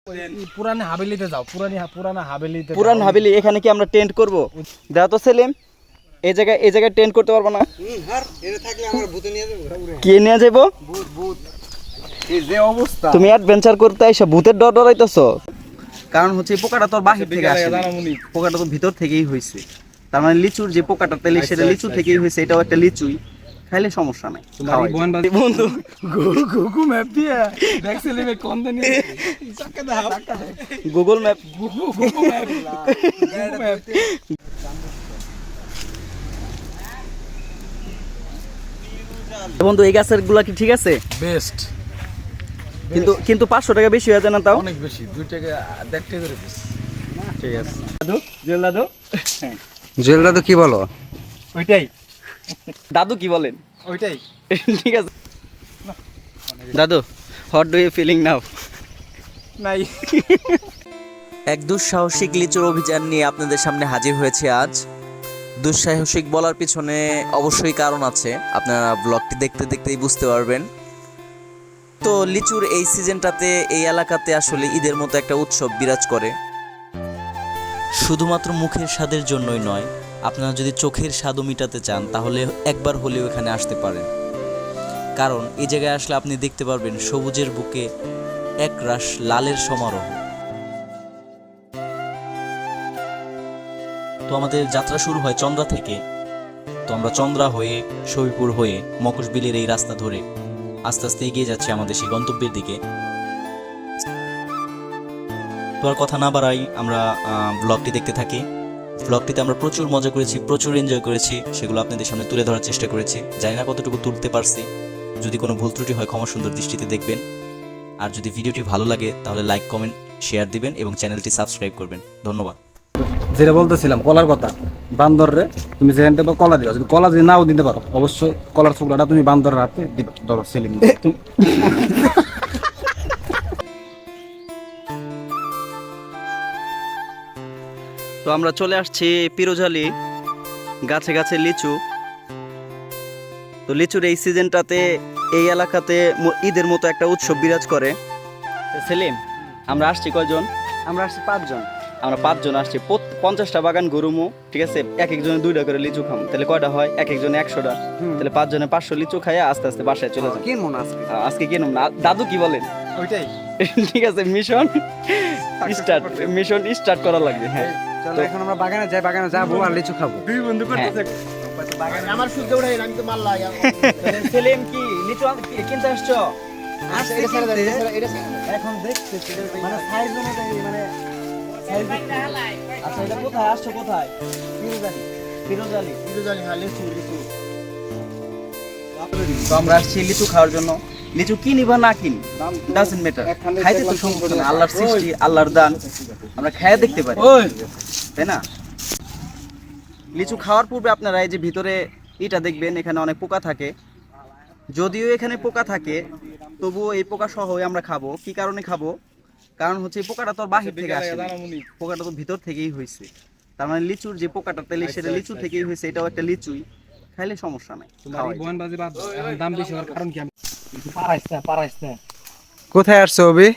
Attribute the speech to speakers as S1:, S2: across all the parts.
S1: পুরান হাভেলিতে যাও,
S2: পুরান হাভেলি। এখানে কি আমরা টেন্ট করব? দাও তো সেলিম, এই জায়গায় টেন্ট করতে পারবো না। কে নিয়ে যাবো? তুমি অ্যাডভেঞ্চার করতে আইসা ভূতের ডর ডরাইতেছো? কারণ হচ্ছে পোকাটা তোর বাহির থেকে আসে, পোকাটা তো ভিতর থেকেই হয়েছে। তার মানে লিচুর যে পোকাটা তাহলে সেটা লিচু থেকেই হয়েছে, এটাও একটা লিচুই, খাইলে সমস্যা নাই। বন্ধু
S1: গুগল ম্যাপ দিয়ে দেখ সেলিমে কোন দিন
S2: গুগল ম্যাপ বন্ধু, এই গাছের গুলা কি ঠিক আছে?
S1: বেস্ট,
S2: কিন্তু 500 টাকা বেশি হয়ে যায় না? তাও
S1: অনেক বেশি, 2 টাকা 1.5 টাকা করে পিস।
S2: ঠিক আছে। দাদু, জুয়েল দাদু,
S3: জুয়েল দাদু কি বলো?
S2: ওইটাই। দাদু কি বলেন?
S1: ওইটাই
S2: ঠিক আছে দাদু, what do you feeling now?
S1: নাই।
S4: এক দুঃসাহসিক লিচুর অভিযান নিয়ে আপনাদের সামনে হাজির হয়েছে আজ। দুঃসাহসিক বলার পিছনে অবশ্যই কারণ আছে, আপনারা ব্লগটি দেখতে দেখতেই বুঝতে পারবেন। তো লিচুর এই সিজনটাতে এই এলাকাতে আসলে ঈদের মতো একটা উৎসব বিরাজ করে। শুধুমাত্র মুখের স্বাদের জন্যই নয়, আপনারা যদি চোখের স্বাদও মিটাতে চান তাহলে একবার হলেও এখানে আসতে পারেন। কারণ এই জায়গায় আসলে আপনি দেখতে পারবেন সবুজের বুকে একরাশ লালের সমারোহ। তো আমাদের যাত্রা শুরু হয় চন্দ্রা থেকে। তো আমরা চন্দ্রা হয়ে, শহীদপুর হয়ে, মকশবিলের এই রাস্তা ধরে আস্তে আস্তে এগিয়ে যাচ্ছি আমাদের সেই গন্তব্যের দিকে। তো আর কথা না বাড়াই, আমরা ব্লগটি দেখতে থাকি। ব্লগটিতে আমরা প্রচুর মজা করেছি, প্রচুর এনজয় করেছি, সেগুলো আপনাদের সামনে তুলে ধরার চেষ্টা করেছি। জানি না কতটুকু তুলতে পারছি, যদি কোনো ভুল ত্রুটি হয় ক্ষমা সুন্দর দৃষ্টিতে দেখবেন। আর যদি ভিডিওটি ভালো লাগে তাহলে লাইক, কমেন্ট, শেয়ার দিবেন এবং চ্যানেলটি সাবস্ক্রাইব করবেন। ধন্যবাদ।
S3: যেটা বলতেছিলাম কলার কথা, বান্দরে তুমি যেখান থেকে কলা দিও, যদি কলা যদি নাও দিতে পারো অবশ্যই কলার টুকরাটা তুমি বান্দরের হাতে দিবে। ধরো সেলিম,
S2: তো আমরা চলে আসছি পিরোজালি, গাছে গাছে লিচু। তো লিচুর এই সিজনটাতে এই এলাকাতে ঈদের মতো একটা উৎসব বিরাজ করে। সেলিম, আমরা আসছি কয়জন?
S3: আমরা আসছি 5 জন।
S2: আমরা 5 জন আসছি, 50টা বাগান ঘুরুমু, ঠিক আছে? এক একজনে 2টা করে লিচু খাম, তাহলে কয়টা হয়? এক একজনে 100টা, তাহলে 5 জনে 500 লিচু খাইয়া আস্তে আস্তে বাসায় চলে যাবো।
S3: কেন মনে আছে
S2: আজকে কিনুম না, দাদু কি বলেন?
S1: ওইটাই
S2: ঠিক আছে, মিশন স্টার্ট করা লাগবে। হ্যাঁ,
S3: চলো এখন আমরা বাগানে যাই, বাগানে যাবো আর লিচু খাবো।
S1: দুই বন্ধু করতেছে বাগানে। আমার সূর্য উঠাই আমি তো মাল লাগা।
S2: সেলিম কি লিচু কিনতে আসছো?
S1: এটা ছেড়ে দাও, এটা এখন দেখতে মানে সাইজ অনুযায়ী মানে সাইজ।
S2: আচ্ছা, এটা কোথায় আসছো? কোথায়?
S1: পিরোজালি হ্যাঁ, লিচু।
S2: তো আমরা আসছি লিচু খাওয়ার জন্য। লিচু কিনি বা না কিনি ডাজন্ট ম্যাটার, খাইতে তো সমস্যা না। আল্লাহর সৃষ্টি, আল্লাহর দান, আমরা খাইয়া দেখতে পারি, তাই না? লিচু খাওয়ার পূর্বে আপনারা এই যে ভিতরে এটা দেখবেন, এখানে অনেক পোকা থাকে। যদিও এখানে পোকা থাকে, তবুও এই পোকা সহ আমরা খাবো। কি কারণে খাবো? কারণ হচ্ছে এই পোকাটা তো বাহির থেকে আসে, পোকাটা তো ভিতর থেকেই হয়েছে। তার মানে লিচুর যে পোকাটা তাহলে সেটা লিচু থেকেই হয়েছে, এটাও একটা লিচুই, খাইলে সমস্যা নাই।
S1: দাম বেশি হওয়ার কারণ কি?
S3: কোথায় আসছো অবি?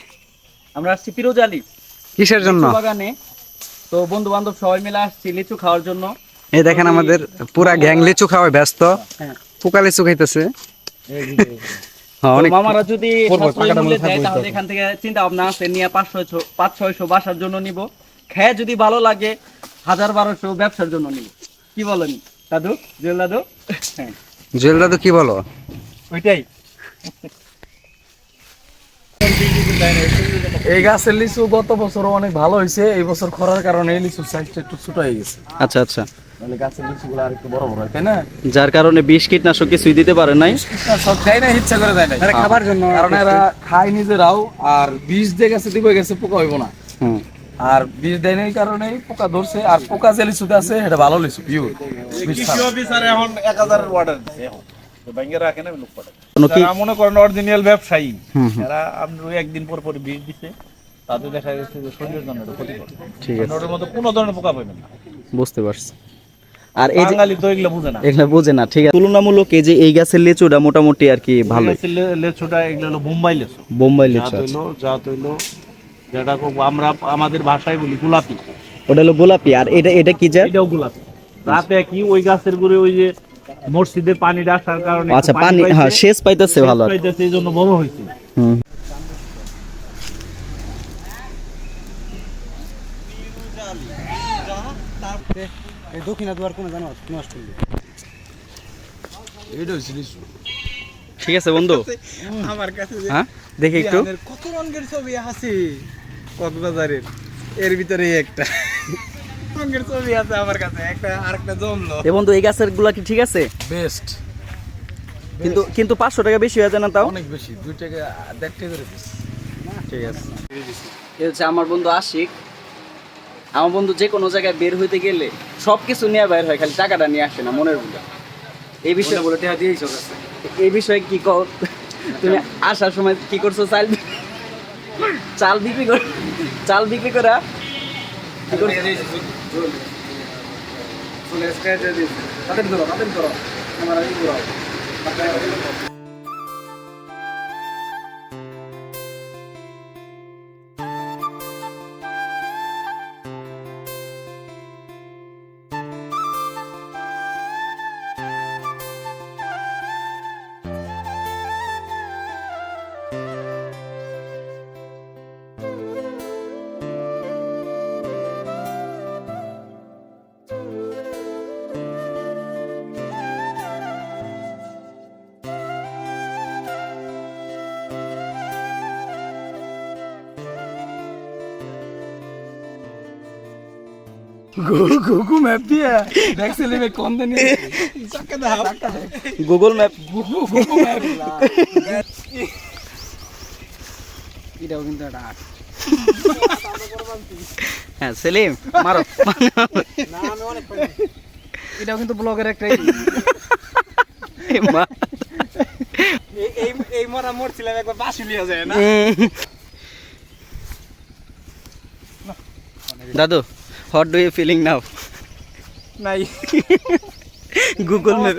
S2: আমরা আসছি পিরোজালি
S3: কিসের জন্য?
S2: লিচু বাগানে। তো বন্ধু বান্ধব সবাই মিলে আসছি লিচু খাওয়ার জন্য।
S3: এই দেখেন আমাদের পুরা গ্যাং লিচু খাওয়ায় ব্যস্ত।
S2: হ্যাঁ,
S3: পোকা লিচু খাইতেছে।
S2: মামারা যদি সাশ্রয়ী মূল্যে দেয় তাহলে এখান থেকে চিন্তা ভাবনা আছে নিয়ে 500-600 বাসার জন্য নিব। খেয়ে যদি ভালো লাগে 1000-1200 ব্যবসার জন্য নিব। কি বলেন দাদু, জুয়েল দাদু?
S3: জুয়েল দাদু কি বলো?
S1: ওইটাই। এই গাছের লিচু গত বছর অনেক ভালো হয়েছে, এই বছর খরার কারণে এই লিচুর সাইজটা একটু ছোট হয়ে গেছে।
S2: আচ্ছা আচ্ছা,
S1: মানে গাছের লিচুগুলো আর একটু বড় বড় হয়, তাই না?
S2: যার কারণে বিষ কীটনাশক কিছুই দিতে পারে নাই।
S1: সব খায় না, ইচ্ছা করে দেয় না,
S3: খাবার জন্য।
S1: কারণ এরা খায় নিজেরাও, আর বিষ দিয়ে গেছে দিবে গেছে পোকা হইব না। আর বিষ দেয় নাই কারণে পোকা ধরছে। আর পোকা যে লিচুতে আছে এটা ভালো লিচু, পিওর।
S5: কৃষি অফিসার এখন 1000 এর অর্ডার দিছে, এখন তো ব্যাংকে রাখে না লোক পাঠায়।
S2: কি
S5: যারা মনে করেন অরিজিনাল ব্যবসায়ী, এরা আপনি একদিন পর পর বিষ দিছে, তাতে দেখা যাচ্ছে যে শরীরের জন্য এটা ক্ষতিকর।
S2: ঠিক আছে,
S5: ওটার মধ্যে কোনো ধরনের পোকা পাবেন না।
S2: বুঝতে পারছি। আর এই যে
S5: বাঙালি তো এগুলো বুঝে না,
S2: এগুলা বোঝে না, ঠিক আছে। তুলনামূলক এই যে এই গাছের লিচুটা মোটামুটি আর কি ভালো।
S5: লেচুটা এগুলো হলো বোম্বাই লেচু।
S2: বোম্বাই লিচু
S5: জাত হইলো যেটা খুব আমরা আমাদের ভাষায় বলি গোলাপি,
S2: ওটা হলো গোলাপি। আর এটা এটা কি জাত?
S5: এটাও গোলাপি। রাতে কি ওই গাছের গুড়ে ওই যে মসজিদের পানিটা আসার কারণে
S2: আচ্ছা,
S5: একটু
S2: পানি,
S5: পাইছে,
S2: হ্যাঁ, সেচ পাইতেছে ভালো।
S5: সেচ পাইতেছে, এই জন্য বড় হয়েছে।
S2: হুম।
S3: এই দক্ষিণা দুয়ার কোন জানো নষ্ট হলো।
S1: এইটা হচ্ছে লিচু।
S2: ঠিক আছে বন্ধু,
S3: আমার কাছে
S2: হ্যাঁ দেখি একটু।
S3: কত রঙের ছবি আছে কক্সবাজারের, এর ভিতরে একটা রঙের ছবি আছে আমার কাছে, একটা আরেকটা জমলো।
S2: এ বন্ধু, এই গাছের গুলা কি ঠিক আছে?
S1: বেস্ট,
S2: কিন্তু কিন্তু 500 টাকা বেশি হয়ে যায় না তাও?
S1: অনেক বেশি, 2 টাকা 1.5 টাকা করে পিস।
S2: ঠিক আছে। এ হচ্ছে আমার বন্ধু আশিক। আমার বন্ধু যে কোনো জায়গায় বের হইতে গেলে সবকিছু নিয়ে বের হয়, খালি টাকাটা নিয়ে আসে না মনের বুঝা। এই বিষয়ে
S1: বলে টাকা দিয়েই চলে আসছে।
S2: এই বিষয়ে কি কর, তুমি আসার সময় কি করছো? চাল বিক্রি করে, চাল বিক্রি করে কি করছো?
S1: চলে আসছে দিয়েছে। তাদের ধরো আমার এই ঘোরাও। गुगु मैप भी है, देख से में कौन देने
S2: গুগল ম্যাপ।
S1: गुगु मैप
S3: এটাও কিন্তু একটা আর্ট।
S2: হ্যাঁ সেলিম মারো।
S3: না আমি অনেক পাই। এটাও কিন্তু ব্লগের একটা এই মরা মরছিলাম একবার বাসি লিয়া যায় না।
S2: দাদু, what do you feeling now?
S3: নাই
S2: গুগল ম্যাপ,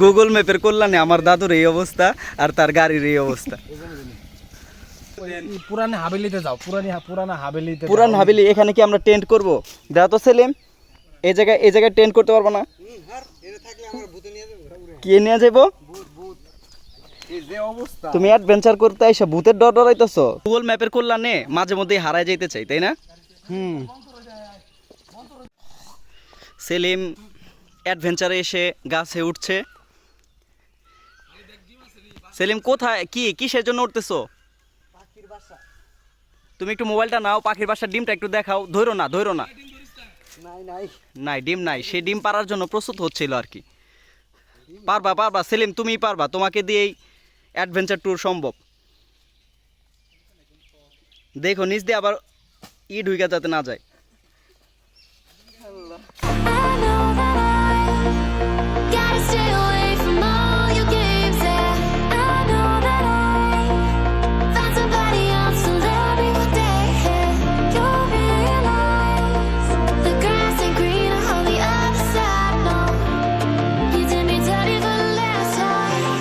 S2: গুগল ম্যাপের কল্যাণে আমার দাদুর এই অবস্থা আর তার গাড়ির এই অবস্থা।
S3: পুরানি হাভেলিতে যাও, পুরানা হাভেলিতে।
S2: পুরান হাভেলি, এখানে কি আমরা টেন্ট করব? দাও তো সেলিম, এই জায়গায় টেন্ট করতে পারবো না? কে নিয়ে যাবো?
S3: যে অবস্থা,
S2: তুমি অ্যাডভেঞ্চার করতে আইসা ভূতের ডর ডরাইতেছো? গুগল ম্যাপের কল্যাণে মাঝে মধ্যে হারায় যেতে চাই, তাই না? সেলিম অ্যাডভেঞ্চারে এসে গাছে উঠছে। সেলিম কোথায়, কিসের জন্য উঠতেছো? তুমি একটু মোবাইলটা নাও, পাখির বাসার ডিমটা একটু দেখাও। ধরো না নাই, ডিম নাই। সে ডিম পাড়ার জন্য প্রস্তুত হচ্ছিল আর কি। পারবা সেলিম, তুমিই পারবা, তোমাকে দিয়েই অ্যাডভেঞ্চার ট্যুর সম্ভব। দেখো নিচ দিয়ে আবার ঢুইকা যাতে না যায়।
S6: Gotta stay away from all your games, yeah. I know that I found somebody else to love me one day, yeah. You'll realize the grass ain't greener on the other side, no. You did me dirty for the last time,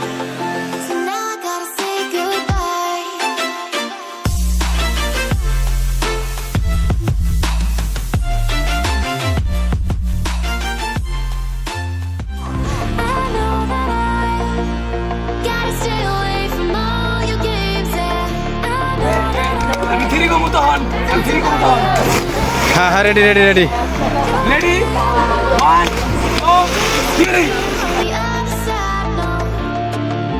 S6: so now I gotta say goodbye. I know that I gotta stay away from all your games, yeah. I know
S1: আমি three কমু তখন,
S3: হ্যাঁ হ্যাঁ, ready ready ready.
S1: Ready 1 2 3
S6: the other side, no.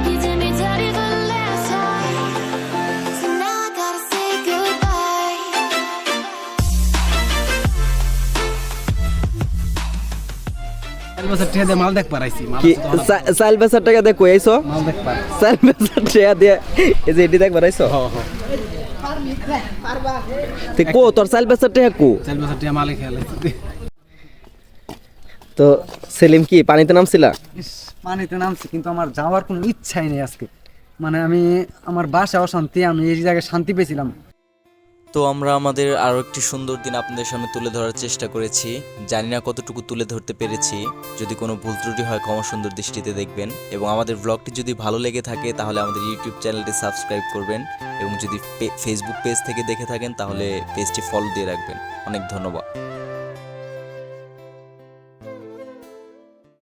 S6: You did me dirty for the last time, so now I gotta say goodbye.
S3: বছর ঠেদে মাল দেখ পারাইছি, মাল
S2: কি সাইল বেসার টাকা দেখো আইছো?
S3: মাল দেখ পার।
S2: সাইল বেসার টাকা দিয়ে এই যে এটি দেখবার আইছো? তে কো তোর সাইল বেসার টাকা কো?
S3: চার বছর টিয়া মালে খেয়ালাইছি।
S2: তো সেলিম কি পানিতে নামছিলা?
S3: পানিতে নামছি, কিন্তু আমার যাওয়ার কোনো ইচ্ছাই নেই আজকে। মানে আমি, আমার বাসা অশান্তি, আমি এই জায়গায় শান্তি পেয়েছিলাম।
S4: তো আমরা আমাদের আরও একটি সুন্দর দিন আপনাদের সামনে তুলে ধরার চেষ্টা করেছি। জানি না কতটুকু তুলে ধরতে পেরেছি। যদি কোনো ভুল ত্রুটি হয় ক্ষমা সুন্দর দৃষ্টিতে দেখবেন, এবং আমাদের ব্লগটি যদি ভালো লেগে থাকে তাহলে আমাদের ইউটিউব চ্যানেলটি সাবস্ক্রাইব করবেন, এবং যদি ফেসবুক পেজ থেকে দেখে থাকেন তাহলে পেজটি ফলো দিয়ে রাখবেন। অনেক ধন্যবাদ।